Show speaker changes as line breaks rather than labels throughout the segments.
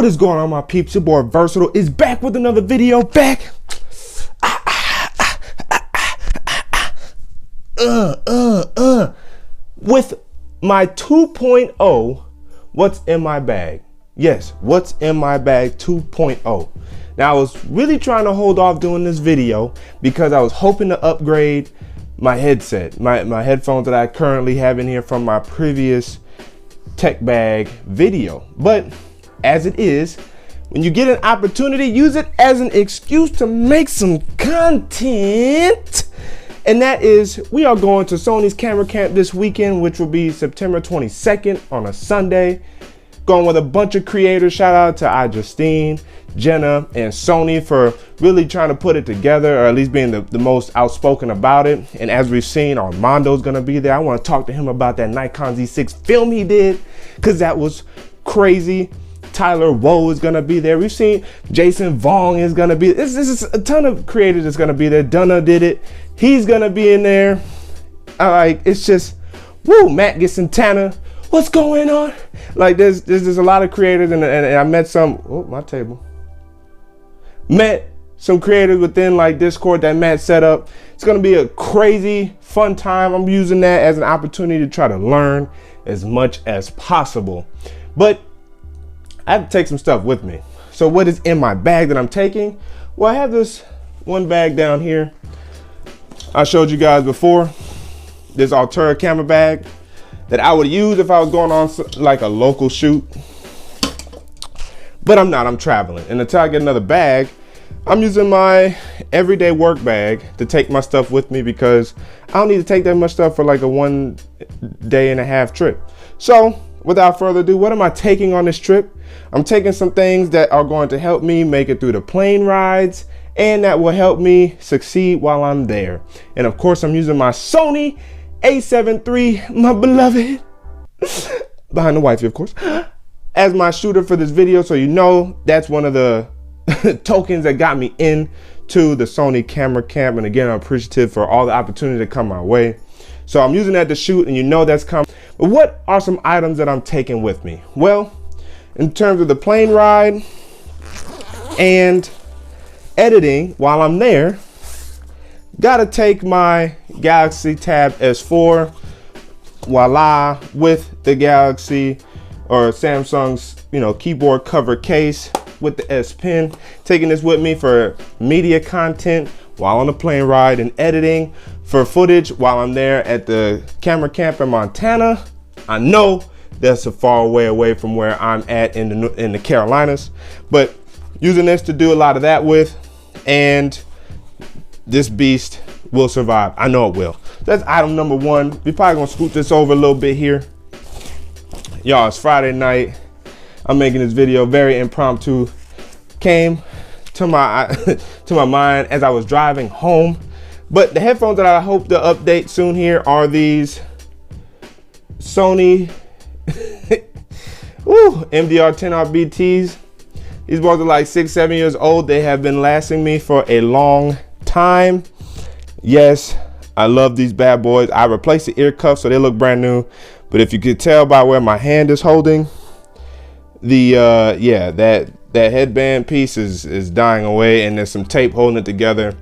What is going on, my peeps? Your boy Versatile is back with another video. Back with my 2.0 what's in my bag. Yes, what's in my bag 2.0. Now, I was really trying to hold off doing this video because I was hoping to upgrade my headset, my headphones that I currently have in here from my previous tech bag video. But as it is, when you get an opportunity, use it as an excuse to make some content. And that is, we are going to Sony's camera camp this weekend, which will be September 22nd on a Sunday. Going with a bunch of creators. Shout out to Justine, Jenna, and Sony for really trying to put it together, or at least being the most outspoken about it. And as we've seen, Armando's gonna be there. I want to talk to him about that Nikon Z6 film he did, because that was crazy. Tyler Woe is gonna be there. We've seen Jason Vong is gonna be. This is a ton of creators that's gonna be there. Dunna did it. He's gonna be in there. It's just, woo. Matt Santana. What's going on? Like there's a lot of creators, and I met some. Oh, my table. Met some creators within like Discord that Matt set up. It's gonna be a crazy fun time. I'm using that as an opportunity to try to learn as much as possible, but I have to take some stuff with me. So what is in my bag that I'm taking? Well, I have this one bag down here I showed you guys before. This Altura camera bag that I would use if I was going on like a local shoot. But I'm not, I'm traveling. And until I get another bag, I'm using my everyday work bag to take my stuff with me, because I don't need to take that much stuff for like a 1.5 day trip. So without further ado, what am I taking on this trip? I'm taking some things that are going to help me make it through the plane rides, and that will help me succeed while I'm there. And of course, I'm using my Sony A7 III, my beloved, behind the wifey, of course, as my shooter for this video. So you know that's one of the tokens that got me into the Sony camera camp. And again, I'm appreciative for all the opportunity to come my way. So I'm using that to shoot, and you know that's coming. But what are some items that I'm taking with me? Well, in terms of the plane ride and editing while I'm there, gotta take my Galaxy Tab S4, voila, with the Galaxy or Samsung's, keyboard cover case with the S Pen. Taking this with me for media content while on the plane ride, and editing for footage while I'm there at the camera camp in Montana. I know that's a far way away from where I'm at in the Carolinas, but using this to do a lot of that with, and this beast will survive. I know it will. That's item number one. We're probably gonna scoot this over a little bit here. Y'all, it's Friday night. I'm making this video very impromptu. Came to my to my mind as I was driving home. But the headphones that I hope to update soon here are these Sony MDR 10R BTs. These boys are like 6-7 years old. They have been lasting me for a long time. Yes, I love these bad boys. I replaced the ear cuffs so they look brand new. But if you could tell by where my hand is holding, the that headband piece is dying away, and there's some tape holding it together.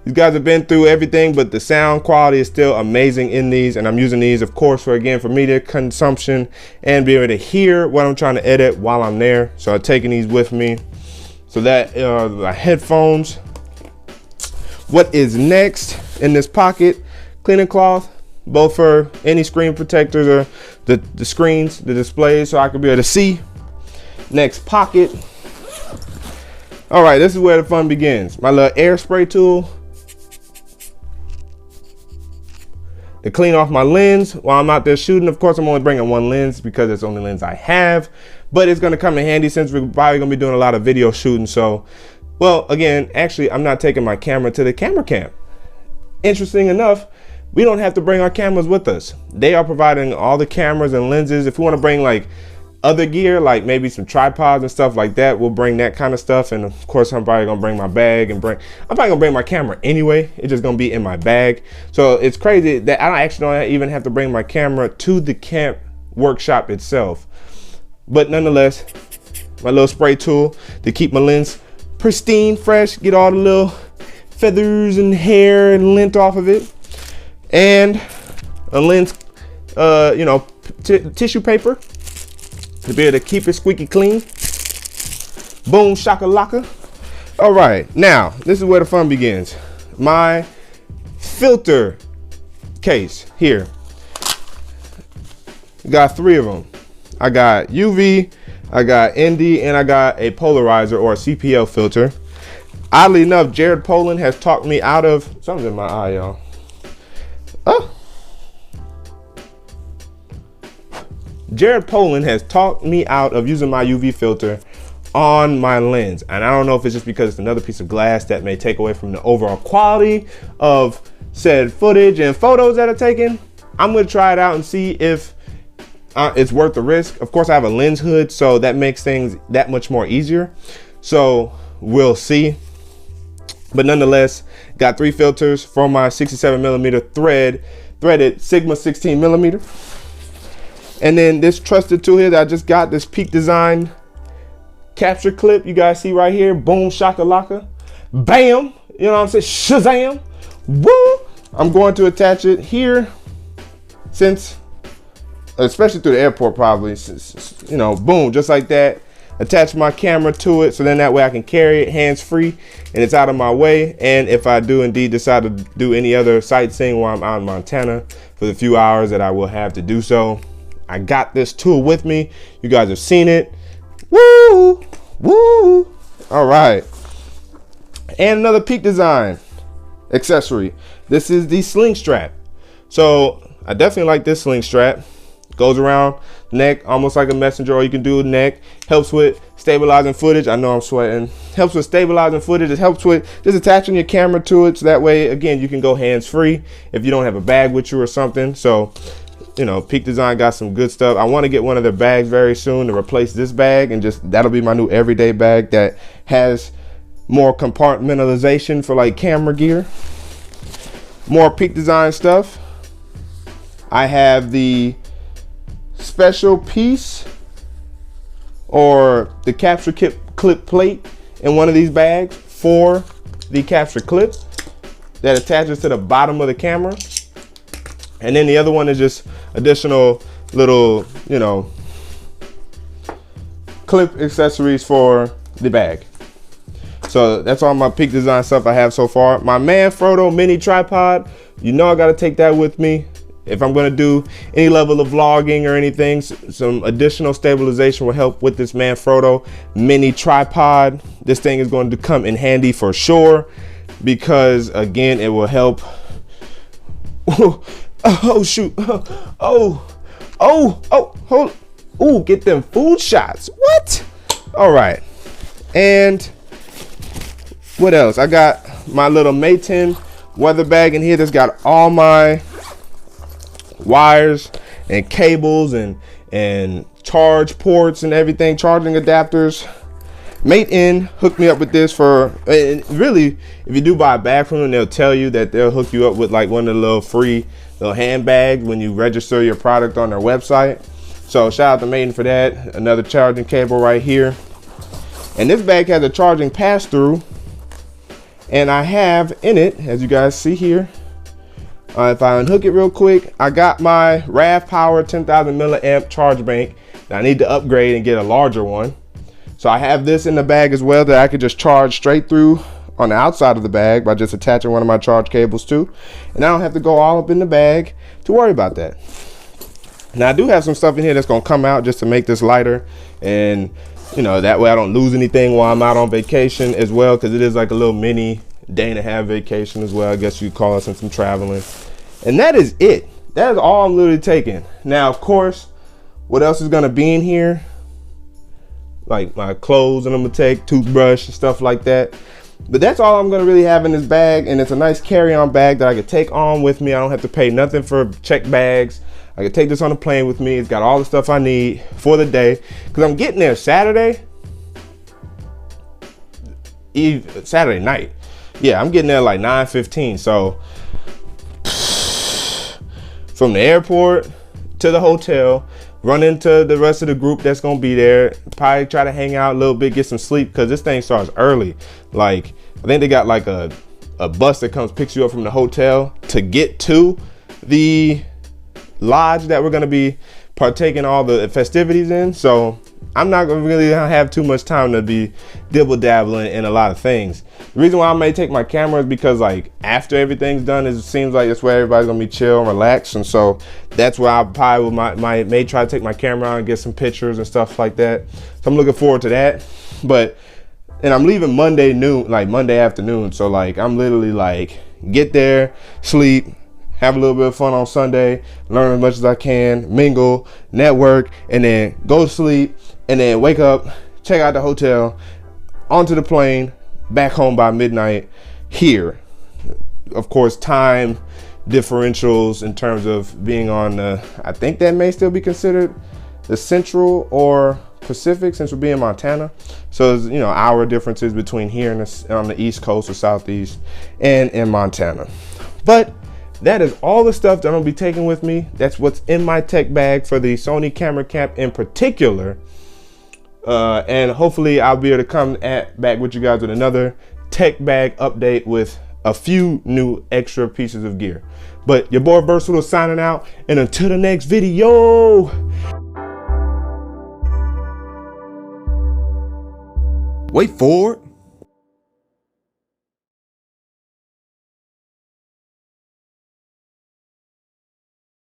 These guys have been through everything, but the sound quality is still amazing in these, and I'm using these, of course, for media consumption and be able to hear what I'm trying to edit while I'm there. So I'm taking these with me. So that my headphones. What is next in this pocket? Cleaning cloth, both for any screen protectors or the screens, the displays, so I can be able to see. Next pocket. All right, this is where the fun begins. My little air spray tool to clean off my lens while I'm out there shooting. Of course, I'm only bringing one lens because it's the only lens I have, but it's gonna come in handy since we're probably gonna be doing a lot of video shooting. So, well, again, actually, I'm not taking my camera to the camera camp. Interesting enough, we don't have to bring our cameras with us. They are providing all the cameras and lenses. If we wanna bring like other gear, like maybe some tripods and stuff like that, we'll bring that kind of stuff. And of course, I'm probably gonna bring my bag, and I'm probably gonna bring my camera anyway. It's just gonna be in my bag. So it's crazy that I actually don't even have to bring my camera to the camp workshop itself. But nonetheless, my little spray tool to keep my lens pristine, fresh, get all the little feathers and hair and lint off of it. And a lens, tissue paper to be able to keep it squeaky clean. Boom, shakalaka. All right, now this is where the fun begins. My filter case here. Got 3 of them. I got UV, I got ND, and I got a polarizer or a CPL filter. Oddly enough, Jared Poland has talked me out of, something's in my eye, y'all. Oh. Jared Poland has talked me out of using my UV filter on my lens. And I don't know if it's just because it's another piece of glass that may take away from the overall quality of said footage and photos that are taken. I'm gonna try it out and see if it's worth the risk. Of course, I have a lens hood, so that makes things that much more easier. So we'll see. But nonetheless, got 3 filters for my 67mm threaded Sigma 16mm. And then this trusted tool here that I just got, this Peak Design capture clip you guys see right here. Boom, shakalaka, bam, you know what I'm saying, shazam, woo. I'm going to attach it here, since, especially through the airport probably, you know, boom, just like that. Attach my camera to it, so then that way I can carry it hands-free and it's out of my way. And if I do indeed decide to do any other sightseeing while I'm out in Montana for the few hours that I will have to do so, I got this tool with me. You guys have seen it. Woo, woo. All right. And another Peak Design accessory. This is the sling strap. So I definitely like this sling strap. Goes around the neck almost like a messenger, or you can do a neck. Helps with stabilizing footage. I know I'm sweating. Helps with stabilizing footage. It helps with just attaching your camera to it, so that way, again, you can go hands-free if you don't have a bag with you or something. So, you know, Peak Design got some good stuff. I want to get one of their bags very soon to replace this bag, and just that'll be my new everyday bag that has more compartmentalization for like camera gear. More Peak Design stuff. I have the special piece or the capture clip plate in one of these bags for the capture clip that attaches to the bottom of the camera. And then the other one is just additional little, you know, clip accessories for the bag. So that's all my Peak Design stuff I have so far. My Manfrotto mini tripod, you know I gotta take that with me. If I'm gonna do any level of vlogging or anything, some additional stabilization will help with this Manfrotto mini tripod. This thing is going to come in handy for sure, because again, it will help. Oh shoot, hold, ooh, get them food shots, what? All right, and what else? I got my little Maytin weather bag in here that's got all my wires and cables and charge ports and everything, charging adapters. Maytin hooked me up with this for, and really, if you do buy a bag from them, they'll tell you that they'll hook you up with like one of the little free little handbags when you register your product on their website. So shout out to Maytin for that. Another charging cable right here. And this bag has a charging pass-through, and I have in it, as you guys see here, if I unhook it real quick, I got my RAV Power 10,000 milliamp charge bank that I need to upgrade and get a larger one. So I have this in the bag as well that I could just charge straight through on the outside of the bag by just attaching one of my charge cables to. And I don't have to go all up in the bag to worry about that. Now I do have some stuff in here that's gonna come out just to make this lighter, and you know, that way I don't lose anything while I'm out on vacation as well, because it is like a little mini day and a half vacation as well, I guess you'd call it, since I'm traveling. And that is it. That is all I'm literally taking. Now, of course, what else is gonna be in here? Like my clothes, and I'm gonna take toothbrush and stuff like that. But that's all I'm gonna really have in this bag, and it's a nice carry-on bag that I could take on with me. I don't have to pay nothing for check bags. I could take this on the plane with me. It's got all the stuff I need for the day, because I'm getting there Saturday night. Yeah, I'm getting there like 9:15. So from the airport to the hotel, run into the rest of the group that's gonna be there, probably try to hang out a little bit, get some sleep, because this thing starts early. Like, I think they got like a bus that comes picks you up from the hotel to get to the lodge that we're gonna be partaking all the festivities in. So I'm not gonna really have too much time to be dibble dabbling in a lot of things. The reason why I may take my camera is because, like, after everything's done, it seems like that's where everybody's gonna be chill and relaxed, and so that's where I probably will may try to take my camera out and get some pictures and stuff like that. So I'm looking forward to that. And I'm leaving Monday noon, like Monday afternoon. So like I'm literally like get there, sleep, have a little bit of fun on Sunday, learn as much as I can, mingle, network, and then go to sleep, and then wake up, check out the hotel, onto the plane, back home by midnight here. Of course, time differentials in terms of being on the, I think that may still be considered the Central or Pacific, since we'll be in Montana. So there's, hour differences between here and on the East Coast or Southeast and in Montana. But that is all the stuff that I'm gonna be taking with me. That's what's in my tech bag for the Sony camera cap in particular. And hopefully I'll be able to come back with you guys with another tech bag update with a few new extra pieces of gear. But your boy Versatile signing out, and until the next video. Wait for it.